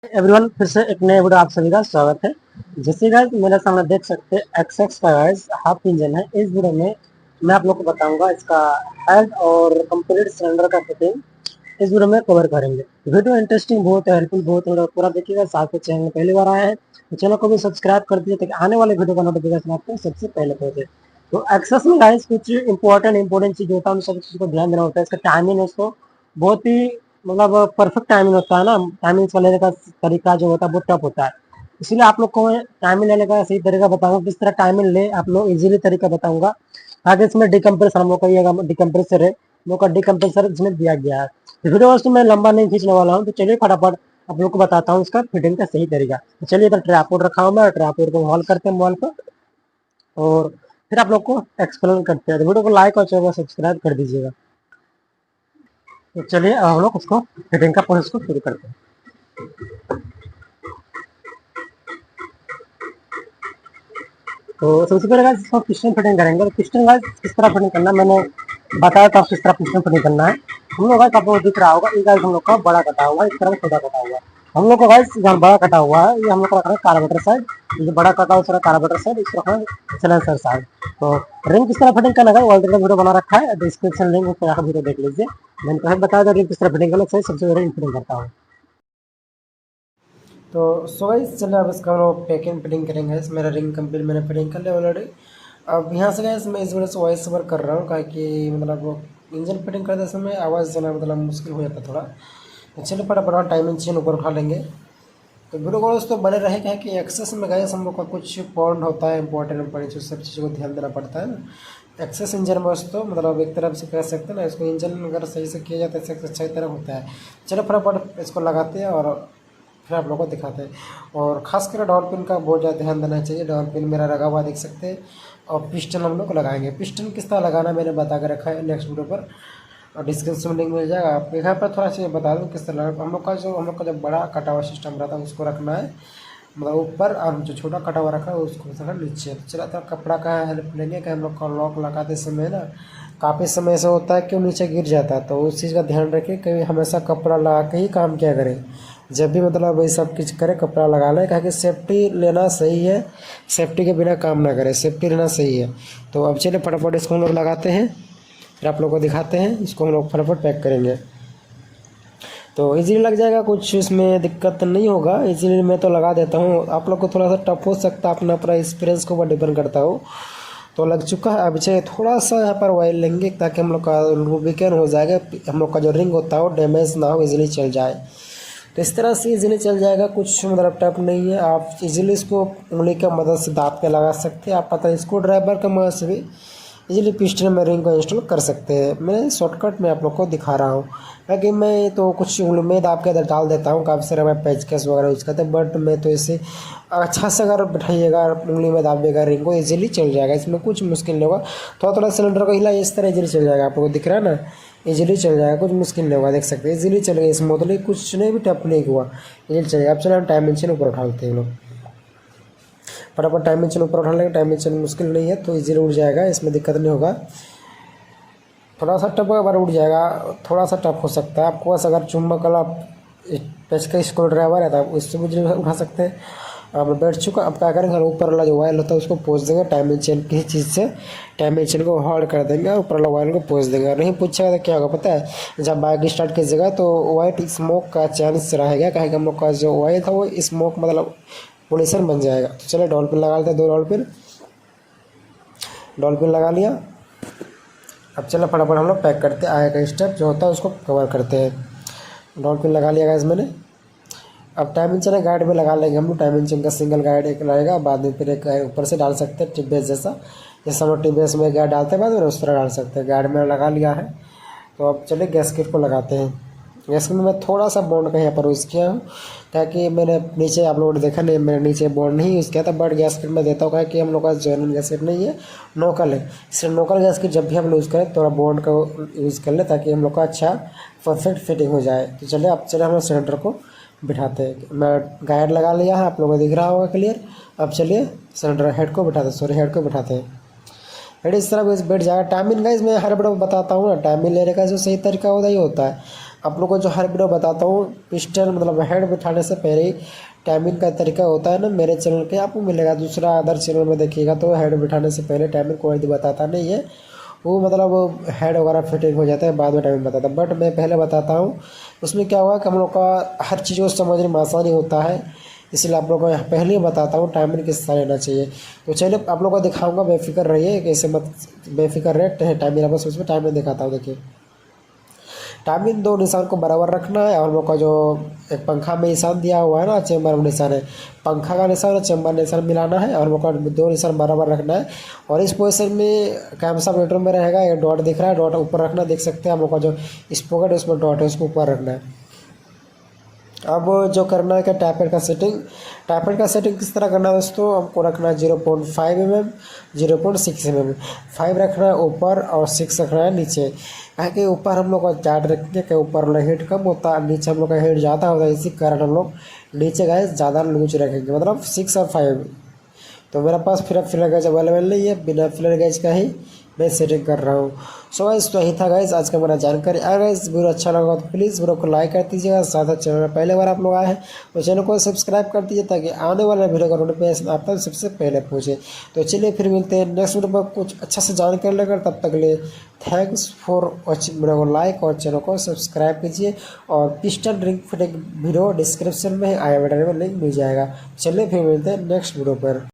Everyone, फिर से एक नए वीडियो आप सभी का स्वागत है। जैसे गाइस मेरे सामने देख सकते हैं एक्सएक्स का गाइस हाफ इंजन है। इस वीडियो में मैं आप लोग को बताऊंगा इसका हेड और कंप्लीट सिलेंडर का फिटिंग इस वीडियो में कवर करेंगे। वीडियो इंटरेस्टिंग बहुत है, हेल्पफुल बहुत है, पूरा देखिएगा। साथ में चैनल पहली बार आया है तो चैनल को भी सब्सक्राइब कर दीजिए ताकि आने वाले वीडियो का नोटिफिकेशन आपको सबसे पहले पहुंचे। तो एक्सेस में गाइस कुछ इंपॉर्टेंट चीज होता है, उन सब चीज को ध्यान देना होता है। इसका टाइमिंग है, इसको बहुत ही मतलब परफेक्ट टाइमिंग होता है ना। टाइमिंग इसका लेने का तरीका जो होता है वो टफ होता है, इसलिए आप लोग को टाइमिंग लेने का सही तरीका बताऊंगा। किस तरह टाइमिंग ले आप लोग इजीली तरीका बताऊंगा। आगे इसमें डिकम्प्रेसर हम लोग का ये डिकम्प्रेसर है, हम लोग का डिकम्प्रेसर इसमें दिया गया है। वीडियो वैसे मैं लंबा नहीं खींचने वाला हूँ, तो चलिए फटाफट आप लोग को बताता हूँ इसका फिटिंग का सही तरीका। तो चलिए इधर ट्राइपॉड रखा हुआ है, ट्राइपॉड को ऑन करते हैं मोबाइल को और फिर आप लोग को एक्सप्लेन करते हैं। तो वीडियो को लाइक और चैनल को सब्सक्राइब कर दीजिएगा। तो चलिए अब हम लोग उसको फिटिंग का प्रोसेस को शुरू करते हैं। तो सबसे पहले गाइस इसको पिस्टन फिटिंग करेंगे। तो पिस्टन गाइस किस तरह फिटिंग करना है मैंने बताया था, किस तरह पिस्टन फिटिंग करना है। हम लोग गाइस आपको दिख रहा होगा, ये गाइस हम लोग का बड़ा कटा हुआ है, इस तरह छोटा कटा हुआ है। हम लोग का गाइस जहाँ बड़ा कटा हुआ है ये हम लोग का रखना है कार्बोरेटर साइड, ये बड़ा कटा हुआ है कार्बोरेटर साइड, इसको रखना है सिलेंसर साइड। तो रिंग किस तरह फिटिंग करना है ऑलरेडी वीडियो बना रखा है, डिस्क्रिप्शन लिंक पर जाकर वीडियो देख लीजिए। मैंने पहले बताया था रिंग किस तरह फिटिंग करना है, सबसे पहले रिंग फिटिंग करता हूँ। तो सो गाइस चलिए अब इसका हम लोग पैकिंग फिटिंग करेंगे। इस मेरा रिंग कंप्लीट मैंने फिटिंग कर लिया ऑलरेडी। अब यहाँ से गाइस मैं इस वजह से वॉइस ओवर कर रहा हूँ कि मतलब वो इंजन फिटिंग करते समय आवाज़ देना मतलब मुश्किल हो जाता थोड़ा। तो चलिए फटाफट टाइमिंग चेन ऊपर उठा लेंगे। तो वीडियो कॉल्स तो बने रहे क्या कि एक्सेस में गाइस हम लोग का कुछ पॉइंट होता है इंपॉर्टेंट जो सब चीज़ों को ध्यान देना पड़ता है ना। एक्सेस इंजन बस तो मतलब एक तरफ से कह सकते हैं ना, इसको इंजन अगर सही से किया जाता है इससे अच्छा ही तरह होता है। चलो फटाफट इसको लगाते हैं और फिर आप लोगों को दिखाते हैं। और खासकर डॉल्फिन का बहुत ज़्यादा ध्यान देना चाहिए। डॉल्फिन मेरा लगा हुआ देख सकते हैं। और पिस्टन हम लोग लगाएंगे। पिस्टन किस तरह लगाना मैंने बता कर रखा है नेक्स्ट वीडियो पर, और डिस्क्रिप्शन लिंक मिल जाएगा। आप यहाँ पर थोड़ा सा बता दूँ किस तरह हम लोग का जो बड़ा कटा हुआ सिस्टम रहता है उसको रखना है मतलब ऊपर, और जो छोटा कटा हुआ रखा है उसको रखना नीचे। तो चला था कपड़ा का हेल्प लेंगे कि हम लोग का लॉक लगाते समय ना काफ़ी समय ऐसा होता है कि वो नीचे गिर जाता है। तो उस चीज़ का ध्यान रखें कि हमेशा कपड़ा लगा के ही काम किया करें। जब भी मतलब ये सब कुछ करें कपड़ा लगा लें, कहा कि सेफ्टी लेना सही है, सेफ्टी के बिना काम ना करें, सेफ्टी लेना सही है। तो अब चलिए फटाफट इसको हम लोग लगाते हैं, फिर आप लोग को दिखाते हैं। इसको हम लोग फटाफट पैक करेंगे तो इजीली लग जाएगा, कुछ इसमें दिक्कत नहीं होगा। इजीली मैं तो लगा देता हूँ, आप लोग को थोड़ा सा टफ हो सकता है, अपना अपना एक्सपीरियंस के ऊपर डिपेंड करता हो। तो लग चुका है। अब चाहिए थोड़ा सा यहाँ पर ऑयल लेंगे ताकि हम लोग का लुब्रिकेट हो जाएगा, हम लोग का जो रिंग होता है वो डैमेज ना हो, इजीली चल जाए। तो इस तरह से इजीली चल जाएगा, कुछ मतलब टफ नहीं है। आप इजीली इसको उंगली की मदद से दाब के लगा सकते हैं। आप पता है स्क्रू ड्राइवर की मदद से भी इजीली पिस्टन में रिंग को इंस्टॉल कर सकते हैं। मैं शॉर्टकट में आप लोग को दिखा रहा हूँ, क्योंकि मैं तो कुछ उंगली में दाब के डाल देता हूँ, काफ़ी सारे मैं पेचकस वगैरह यूज़ करते हैं। बट मैं तो इसे अच्छा से अगर बैठाइएगा उंगली में दाबिएगा रिंग को इजीली चल जाएगा, इसमें कुछ मुश्किल नहीं होगा। थोड़ा थोड़ा सिलेंडर को हिला इस तरह इजीली चल जाएगा, आप लोग को दिख रहा है ना, इजीली चल जाएगा, कुछ मुश्किल नहीं होगा। देख सकते हैं इजीली चल गया स्मूथली, कुछ नहीं भी टफ नहीं हुआ, इजीली चलेगा। अब चलो हम टाइम मशीन ऊपर उठा लेते हैं लोग, फटाफट टाइम मशीन ऊपर उठा लेंगे। टाइम मशीन मुश्किल नहीं है तो इजीली उड़ जाएगा, इसमें दिक्कत नहीं होगा। थोड़ा सा टफ बार उड़ जाएगा, थोड़ा सा टफ हो सकता है आपको। बस अगर चुंबक वाला पेच का स्क्रू ड्राइवर है तो आप इससे भी उठा सकते हैं। अब बैठ चुका, अब क्या करेंगे, ऊपर वाला जो वायर होता है उसको पोंछ देंगे टाइमिंग चेन किसी चीज़ से, टाइमिंग चेन को होल्ड कर देंगे और ऊपर वाला वायर को पोंछ देंगे। नहीं पूछेगा तो क्या होगा पता है, जब बाइक स्टार्ट कीजिएगा तो वाइट स्मोक का चांस रहेगा, कहेगा हम लोग का जो वायर था वो स्मोक मतलब पोल्यूशन बन जाएगा। तो चलो डॉल्फिन लगा लेते हैं, 2 डॉल्फिन लगा लिया। अब चलो फटाफट हम लोग पैक करते हैं, आगे का स्टेप जो होता है उसको कवर करते हैं। डॉल्फिन लगा लिया गाइस मैंने। अब टाइमिंग चेन गाइड में लगा लेंगे हम लोग। टाइमिंग चेन का सिंगल गाइड एक रहेगा, बाद में फिर एक ऊपर से डाल सकते हैं टिप बेस जैसा, जैसे हम लोग टिप बेस में गाइड डालते हैं बाद में उस तरह डाल सकते हैं। गाइड में लगा लिया है। तो अब चलिए गैस्केट को लगाते हैं। गैस्केट में मैं थोड़ा सा बॉन्ड का यहाँ पर यूज़ किया हूँ, ताकि मैंने नीचे आप लोगों ने देखा नहीं, मैंने नीचे बॉन्ड नहीं यूज़ किया था, बट गैस्केट में देता हूँ कि हम लोग का जॉइनिंग गैस्केट नहीं है, नोकल है। इसलिए नोकल गैस्केट जब भी हम यूज़ करें थोड़ा बॉन्ड का यूज़ कर ले ताकि हम लोग का अच्छा परफेक्ट फिटिंग हो जाए। तो चलिए अब चलिए हम लोग सिलेंडर को बिठाते हैं। मैं गाइड लगा लिया है, आप लोगों को दिख रहा होगा क्लियर। अब चलिए सिलेंडर हेड को बिठाते हैं। हेड इस तरह बैठ जाएगा। टाइमिंग गाइस मैं हर बड़ा बताता हूँ ना, टाइमिंग लेने का जो सही तरीका होता ही होता है। आप लोग को जो हर वीडियो बताता हूँ पिस्टन मतलब हेड बिठाने से पहले ही टाइमिंग का तरीका होता है ना, मेरे चैनल पे आपको मिलेगा। दूसरा अदर चैनल में देखिएगा तो हेड बिठाने से पहले टाइमिंग कोई बताता नहीं है, वो मतलब हेड वगैरह फिटिंग हो जाता है बाद में टाइमिंग बताता है। बट मैं पहले बताता हूँ, उसमें क्या हुआ कि हम लोग का हर चीज़ को समझने में आसानी होता है, इसलिए आप लोगों को पहले ही बताता हूँ टाइमिंग किस तरह लेना चाहिए। तो चलिए आप लोगों को दिखाऊंगा, बेफिक्र रहिए, कैसे मत बेफिक्र रहे टाइमिंग बस उसमें टाइमिंग दिखाता हूँ। देखिए टाइमिंग दो निशान को बराबर रखना है, और हम लोग का जो एक पंखा में निशान दिया हुआ है ना, चेम्बर में निशान है, पंखा का निशान और चेम्बर निशान मिलाना है, और हम लोग का दो निशान बराबर रखना है। और इस पोजीशन में कैमसा मीटर में रहेगा, ये डॉट दिख रहा है, डॉट ऊपर रखना, देख सकते हैं हम लोग का जो स्पोकेट है उसमें डॉट है उसको ऊपर रखना है। अब जो करना है कि टैपेड का सेटिंग किस तरह करना है दोस्तों, हमको रखना है 0.5 mm 0.6 mm, 5 रखना है ऊपर और 6 रखना है नीचे। कहे कि ऊपर हम लोग का चार्ट रखेंगे कि ऊपर वाला हीट कम होता है, नीचे हम लोग का हीट ज़्यादा होता है, इसी कारण हम लोग नीचे गैस ज़्यादा लूज रखेंगे, मतलब 6 और 5। तो मेरे पास फिर फिलर गैस अवेलेबल नहीं है, बिना फिलर गैस का ही मैं सेटिंग कर रहा हूँ। सो गाइस तो यही था गाइस आज का मेरा जानकारी। अगर गाइस वीडियो अच्छा लगा तो प्लीज़ वीडियो को लाइक कर दीजिएगा, साथ साथ चैनल में पहले बार आप लोग आए हैं तो चैनल को सब्सक्राइब कर दीजिए, ताकि आने वाले वीडियो का नोटिफिकेशन आप तक सबसे पहले पहुँचे। तो चलिए फिर मिलते हैं नेक्स्ट वीडियो पर कुछ अच्छा से जानकारी लेकर, तब तक के लिए थैंक्स फॉर वॉचिंग। वीडियो को लाइक और चैनल को सब्सक्राइब कीजिए, और piston ring fitting video description में आई बटन में लिंक मिल जाएगा। चलिए फिर मिलते हैं नेक्स्ट वीडियो पर।